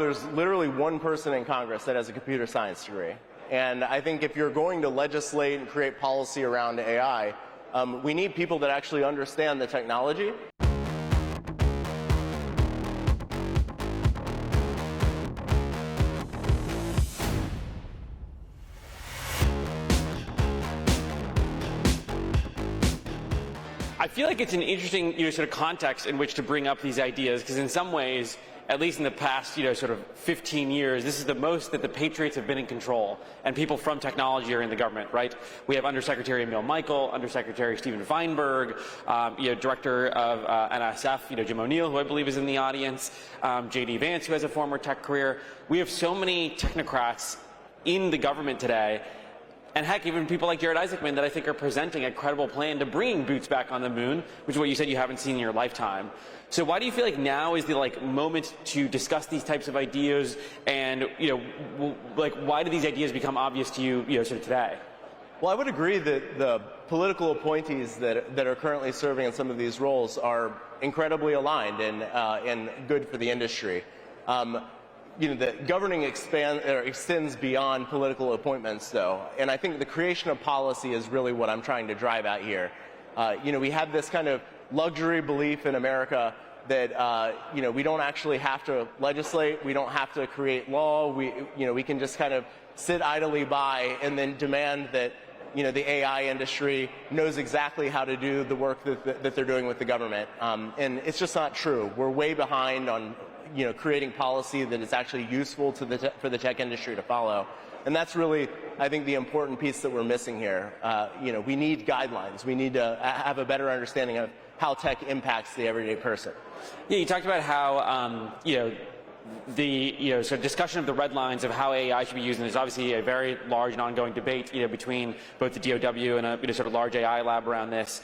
there's literally one person in Congress that has a computer science degree. And I think if you're going to legislate and create policy around AI, we need people that actually understand the technology. I feel like it's an interesting, sort of context in which to bring up these ideas, because in some ways, at least in the past, sort of 15 years, this is the most that the Patriots have been in control, and people from technology are in the government, right? We have Undersecretary Emil Michael, Undersecretary Steven Feinberg, Director of NSF, Jim O'Neill, who I believe is in the audience, J.D. Vance, who has a former tech career. We have so many technocrats in the government today. And heck, even people like Jared Isaacman that I think are presenting a credible plan to bring boots back on the moon, which is what you said you haven't seen in your lifetime. So why do you feel like now is the moment to discuss these types of ideas, and why do these ideas become obvious to you, sort of today? Well, I would agree that the political appointees that are currently serving in some of these roles are incredibly aligned and good for the industry. The governing extends beyond political appointments, though, and I think the creation of policy is really what I'm trying to drive at here. We have this kind of luxury belief in America that we don't actually have to legislate, we don't have to create law, we can just kind of sit idly by and then demand that the AI industry knows exactly how to do the work that they're doing with the government, and it's just not true. We're way behind on creating policy that is actually useful to for the tech industry to follow. And that's really, I think, the important piece that we're missing here. We need guidelines. We need to have a better understanding of how tech impacts the everyday person. Yeah, you talked about how, the sort of discussion of the red lines of how AI should be used, and there's obviously a very large and ongoing debate, between both the DOW and a sort of large AI lab around this.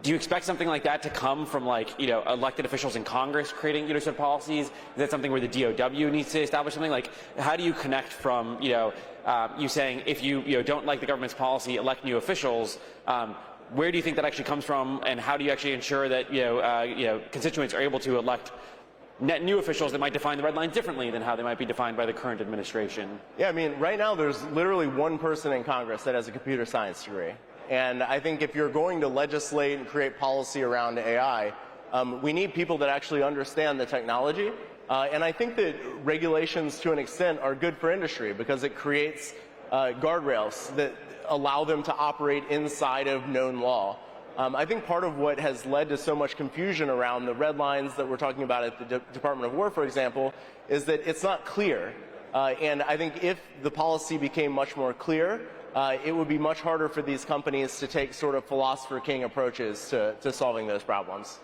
Do you expect something like that to come from elected officials in Congress creating sort of policies? Is that something where the DOW needs to establish something? How do you connect from you saying if you don't like the government's policy, elect new officials? Where do you think that actually comes from, and how do you actually ensure that constituents are able to elect net new officials that might define the red lines differently than how they might be defined by the current administration? Yeah, I mean, right now there's literally one person in Congress that has a computer science degree. And I think if you're going to legislate and create policy around AI, we need people that actually understand the technology. And I think that regulations, to an extent, are good for industry because it creates guardrails that allow them to operate inside of known law. I think part of what has led to so much confusion around the red lines that we're talking about at the Department of War, for example, is that it's not clear. And I think if the policy became much more clear, it would be much harder for these companies to take sort of philosopher king approaches to solving those problems.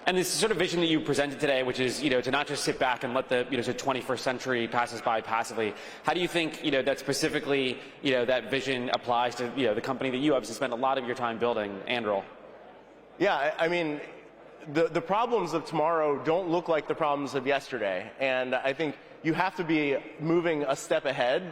And this sort of vision that you presented today, which is to not just sit back and let the sort of 21st century pass us by passively. How do you think that specifically that vision applies to the company that you obviously spent a lot of your time building, Anduril? Yeah, I mean, the problems of tomorrow don't look like the problems of yesterday, and I think you have to be moving a step ahead.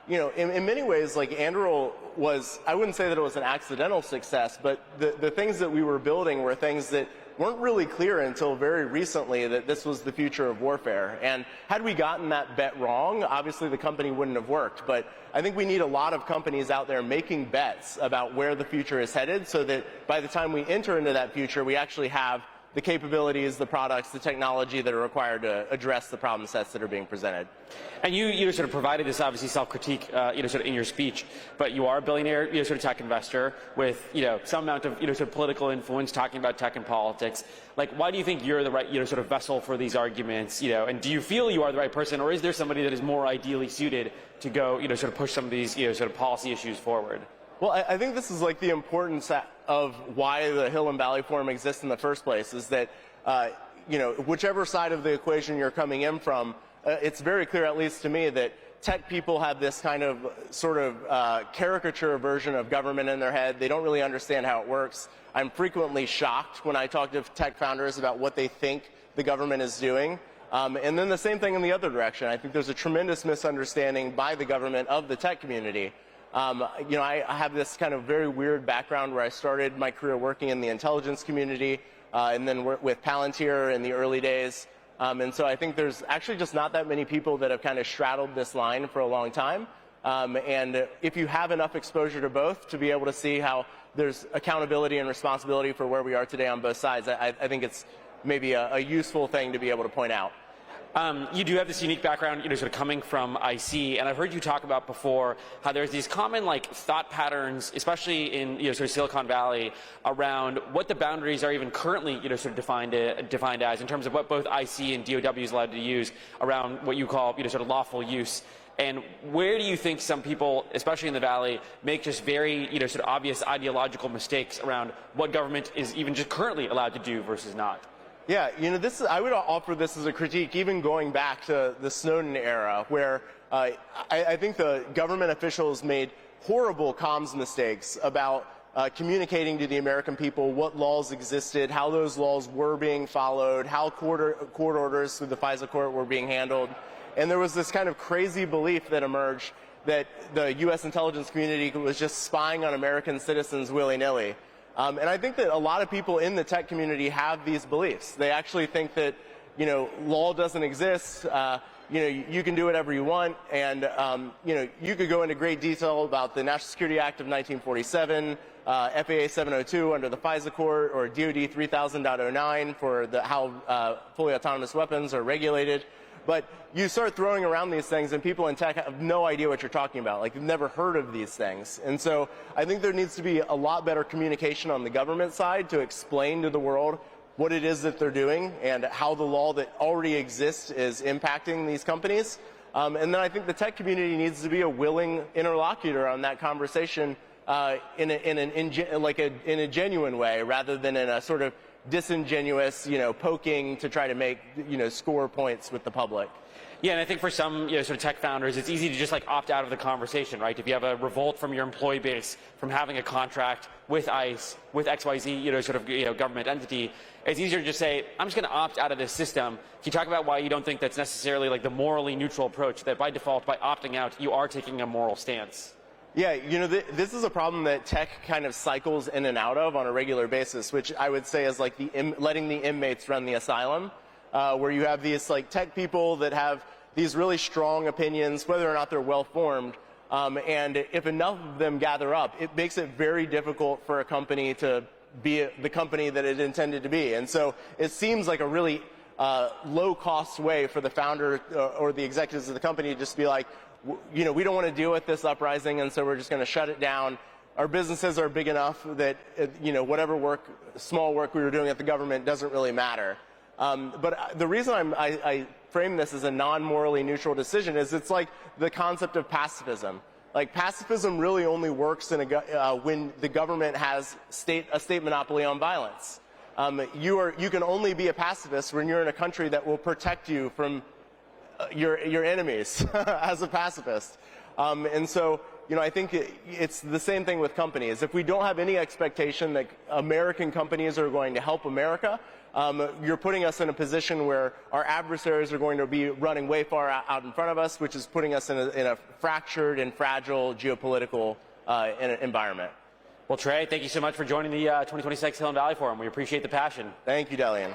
In many ways, Anduril was, I wouldn't say that it was an accidental success, but the things that we were building were things that weren't really clear until very recently that this was the future of warfare. And had we gotten that bet wrong, obviously the company wouldn't have worked. But I think we need a lot of companies out there making bets about where the future is headed so that by the time we enter into that future, we actually have the capabilities, the products, the technology that are required to address the problem sets that are being presented. And you sort of provided this obviously self-critique, sort of in your speech, but you are a billionaire, sort of tech investor with, some amount of, sort of political influence, talking about tech and politics. Why do you think you're the right, sort of vessel for these arguments, and do you feel you are the right person, or is there somebody that is more ideally suited to go, sort of push some of these, sort of policy issues forward? Well, I think this is the importance of why the Hill and Valley Forum exists in the first place, is that, whichever side of the equation you're coming in from, it's very clear, at least to me, that tech people have this kind of sort of caricature version of government in their head. They don't really understand how it works. I'm frequently shocked when I talk to tech founders about what they think the government is doing. And then the same thing in the other direction. I think there's a tremendous misunderstanding by the government of the tech community. I have this kind of very weird background where I started my career working in the intelligence community, and then with Palantir in the early days. And so I think there's actually just not that many people that have kind of straddled this line for a long time. And if you have enough exposure to both to be able to see how there's accountability and responsibility for where we are today on both sides, I think it's maybe a useful thing to be able to point out. You do have this unique background, sort of coming from IC, and I've heard you talk about before how there's these common thought patterns, especially in sort of Silicon Valley, around what the boundaries are even currently sort of defined as in terms of what both IC and DOW is allowed to use around what you call sort of lawful use. And where do you think some people, especially in the Valley, make just very sort of obvious ideological mistakes around what government is even just currently allowed to do versus not? Yeah, I would offer this as a critique, even going back to the Snowden era, where I think the government officials made horrible comms mistakes about communicating to the American people what laws existed, how those laws were being followed, how court orders through the FISA court were being handled. And there was this kind of crazy belief that emerged that the U.S. intelligence community was just spying on American citizens willy-nilly. And I think that a lot of people in the tech community have these beliefs. They actually think that, law doesn't exist. You can do whatever you want. And, you could go into great detail about the National Security Act of 1947, FAA 702 under the FISA court, or DoD 3000.09 for how fully autonomous weapons are regulated. But you start throwing around these things, and people in tech have no idea what you're talking about. They've never heard of these things. And so I think there needs to be a lot better communication on the government side to explain to the world what it is that they're doing and how the law that already exists is impacting these companies. And then I think the tech community needs to be a willing interlocutor on that conversation in a genuine way, rather than in a sort of disingenuous, poking to try to make, score points with the public. Yeah, and I think for some sort of tech founders, it's easy to just opt out of the conversation, right? If you have a revolt from your employee base from having a contract with ICE, with XYZ, sort of government entity, it's easier to just say, I'm just going to opt out of this system. Can you talk about why you don't think that's necessarily the morally neutral approach, that by default, by opting out, you are taking a moral stance? Yeah, this is a problem that tech kind of cycles in and out of on a regular basis, which I would say is letting the inmates run the asylum, where you have these tech people that have these really strong opinions, whether or not they're well-formed, and if enough of them gather up, it makes it very difficult for a company to be the company that it intended to be. And so it seems like a really low-cost way for the founder or the executives of the company to just be like, we don't want to deal with this uprising, and so we're just going to shut it down. Our businesses are big enough that, whatever small work we were doing at the government doesn't really matter. But the reason I frame this as a non-morally neutral decision is it's like the concept of pacifism. Pacifism really only works when the government has a state monopoly on violence. You can only be a pacifist when you're in a country that will protect you from your enemies as a pacifist. And so, I think it's the same thing with companies. If we don't have any expectation that American companies are going to help America, you're putting us in a position where our adversaries are going to be running way far out in front of us, which is putting us in a fractured and fragile geopolitical environment. Well, Trey, thank you so much for joining the 2026 Silicon Valley Forum. We appreciate the passion. Thank you, Delian.